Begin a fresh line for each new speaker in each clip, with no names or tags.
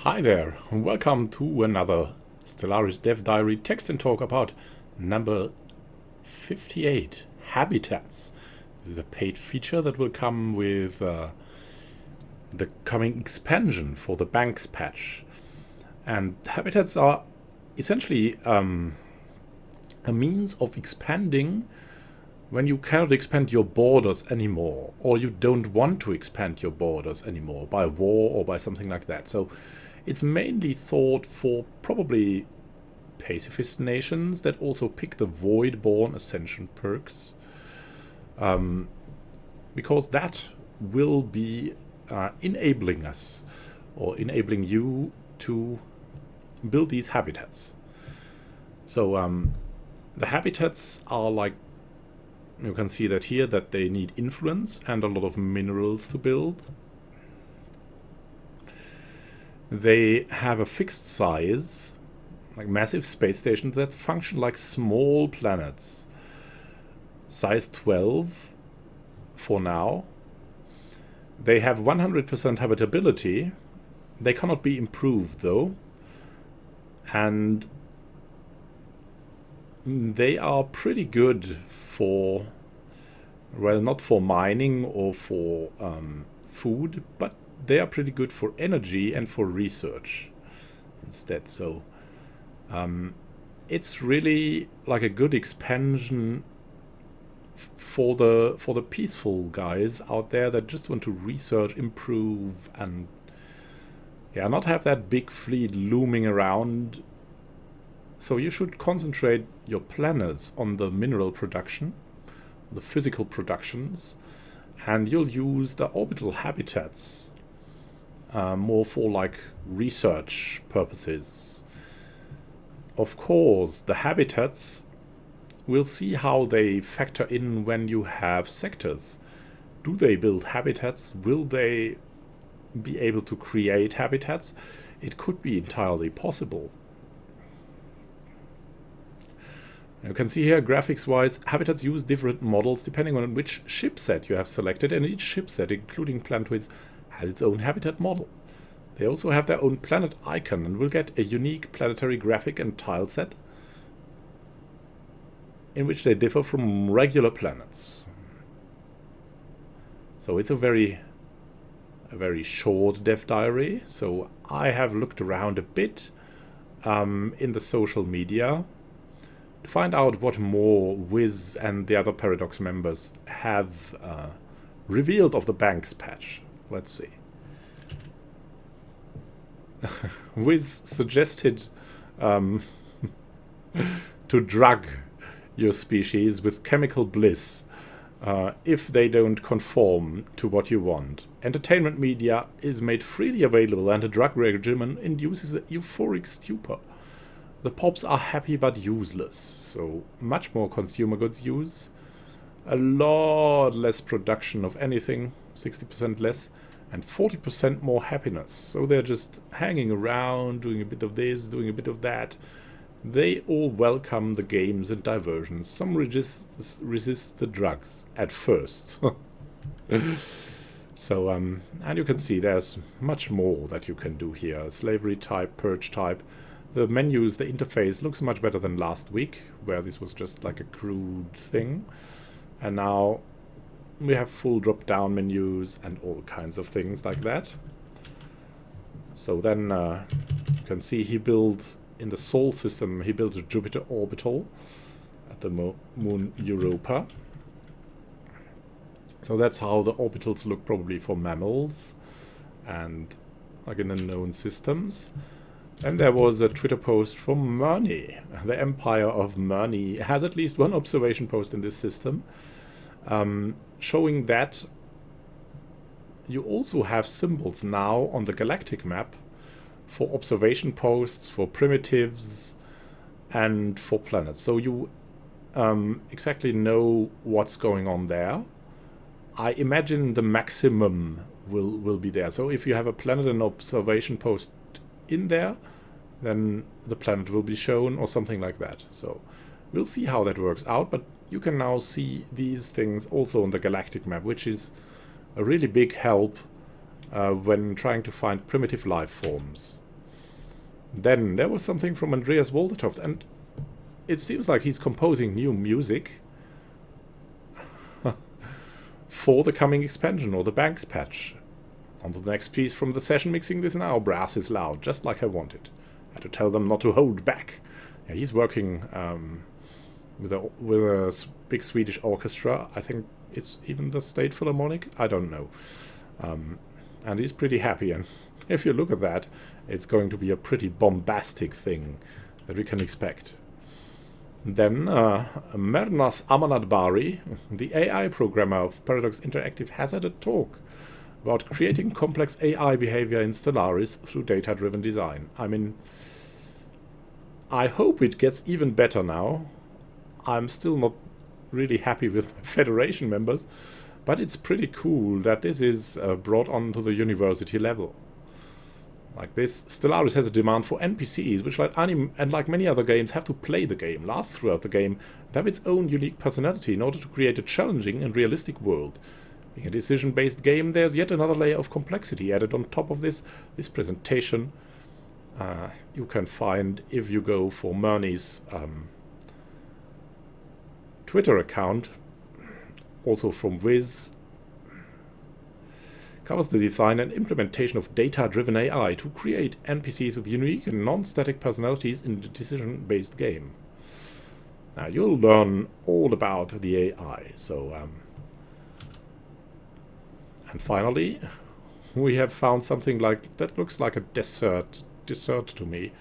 Hi there, and welcome to another Stellaris Dev Diary text and talk about number 58, Habitats. This is a paid feature that will come with the coming expansion for the Banks patch. And Habitats are essentially a means of expanding when you cannot expand your borders anymore, or you don't want to expand your borders anymore by war or by something like that. So it's mainly thought for probably pacifist nations that also pick the Voidborn Ascension perks, because that will be enabling us, or enabling you to build these habitats. So the habitats are like, you can see that here, that they need influence and a lot of minerals to build. They have a fixed size, like massive space stations that function like small planets. Size 12 for now. They have 100% habitability. They cannot be improved though. And they are pretty good for, well, not for mining or for food, but they are pretty good for energy and for research instead. So it's really like a good expansion for the peaceful guys out there that just want to research, improve, and not have that big fleet looming around. So you should concentrate your planners on the mineral production, the physical productions, and you'll use the orbital habitats more for like research purposes. Of course, the habitats, we'll see how they factor in when you have sectors. Do they build habitats? Will they be able to create habitats? It could be entirely possible. You can see here, graphics-wise, habitats use different models depending on which chipset you have selected, and each chipset, including planetoids, has its own habitat model. They also have their own planet icon and will get a unique planetary graphic and tile set in which they differ from regular planets. So it's a very short dev diary. So I have looked around a bit in the social media to find out what more Wiz and the other Paradox members have revealed of the Banks patch. Let's see. Wiz suggested to drug your species with chemical bliss if they don't conform to what you want. Entertainment media is made freely available, and a drug regimen induces a euphoric stupor. The pops are happy but useless, so much more consumer goods use, a lot less production of anything, 60% less, and 40% more happiness. So they're just hanging around, doing a bit of this, doing a bit of that. They all welcome the games and diversions. Some resist the drugs at first. So, and you can see there's much more that you can do here. Slavery type, purge type. The menus, the interface looks much better than last week, where this was just like a crude thing. And now we have full drop-down menus and all kinds of things like that. So then you can see he built, in the Sol system, he built a Jupiter orbital at the moon Europa. So that's how the orbitals look probably for mammals and like in the known systems. And there was a Twitter post from Murney. The Empire of Murney has at least one observation post in this system, showing that you also have symbols now on the galactic map for observation posts, for primitives, and for planets. So you exactly know what's going on there. I imagine the maximum will be there. So if you have a planet and observation post in there, then the planet will be shown or something like that. So we'll see how that works out, but you can now see these things also on the galactic map, which is a really big help when trying to find primitive life forms. Then there was something from Andreas Waldertoft, and it seems like he's composing new music for the coming expansion or the Banks patch. On to the next piece from the session mixing this now. Brass is loud, just like I wanted. I had to tell them not to hold back. Yeah, he's working with a big Swedish orchestra. I think it's even the State Philharmonic. I don't know. And he's pretty happy. And if you look at that, it's going to be a pretty bombastic thing that we can expect. Then Mernas Amanadbari, the AI programmer of Paradox Interactive, has had a talk about creating complex AI behavior in Stellaris through data-driven design. I mean, I hope it gets even better now. I'm still not really happy with my Federation members, but it's pretty cool that this is brought on to the university level. Like this, Stellaris has a demand for NPCs, which like many other games have to play the game, last throughout the game, and have its own unique personality in order to create a challenging and realistic world. Being a decision-based game, there's yet another layer of complexity added on top of this presentation. You can find if you go for Murney's Twitter account, also from Viz, covers the design and implementation of data-driven AI to create NPCs with unique and non-static personalities in the decision-based game. Now you'll learn all about the AI. So, and finally, we have found something like that looks like a dessert to me.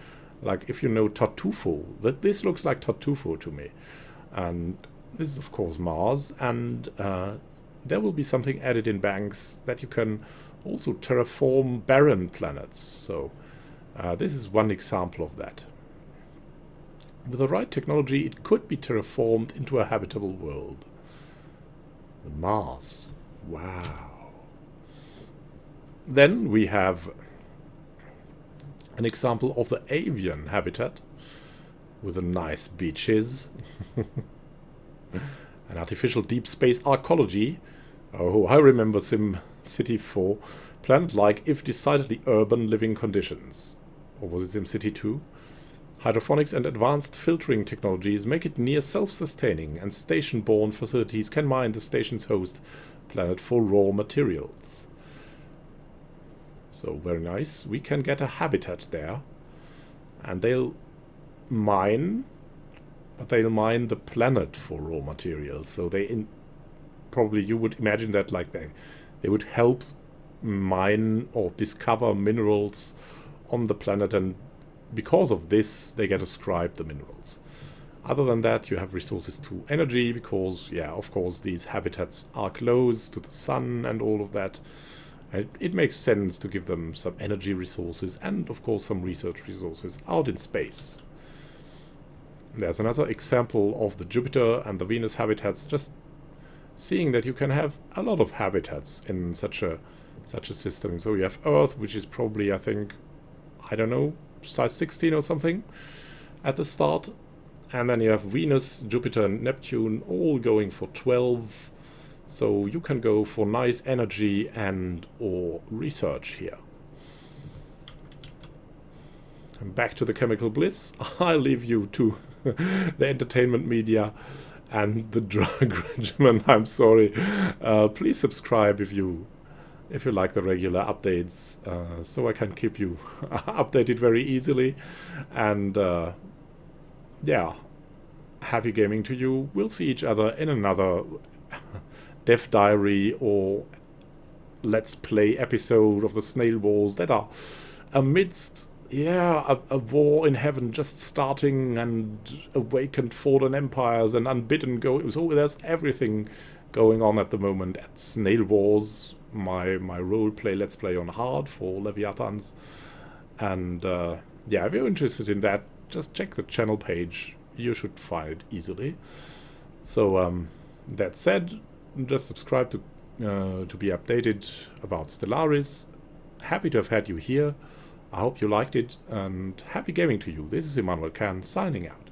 Like if you know Tartufo, this looks like Tartufo to me. And this is of course Mars, and there will be something added in Banks that you can also terraform barren planets. So this is one example of that. With the right technology, it could be terraformed into a habitable world. Mars. Wow. Then we have an example of the avian habitat with the nice beaches. An artificial deep space arcology. Oh, I remember SimCity 4. Planet-like, if decidedly urban living conditions. Or was it SimCity 2? Hydroponics and advanced filtering technologies make it near self-sustaining, and station-borne facilities can mine the station's host planet for raw materials. So, very nice. We can get a habitat there. And they'll mine... But they'll mine the planet for raw materials. So probably you would imagine that like they would help mine or discover minerals on the planet, and because of this they get ascribed the minerals. Other than that, you have resources to energy, because yeah, of course these habitats are close to the sun and all of that. It makes sense to give them some energy resources and of course some research resources out in space. There's another example of the Jupiter and the Venus habitats, just seeing that you can have a lot of habitats in such a system. So you have Earth, which is probably, I think, I don't know, size 16 or something at the start. And then you have Venus, Jupiter and Neptune all going for 12. So you can go for nice energy and or research here. And back to the chemical bliss. I'll leave you to the entertainment media and the drug regimen. I'm sorry. Please subscribe if you like the regular updates, so I can keep you updated very easily. And yeah, happy gaming to you. We'll see each other in another Dev Diary or Let's Play episode of the Snail Wars that are amidst a war in heaven just starting, and awakened fallen empires and unbidden go. So there's everything going on at the moment at Snail Wars, my roleplay Let's Play on hard for Leviathans. And yeah, if you're interested in that, just check the channel page. You should find it easily. So that said, just subscribe to be updated about Stellaris. Happy to have had you here. I hope you liked it, and happy gaming to you. This is Immanuel signing out.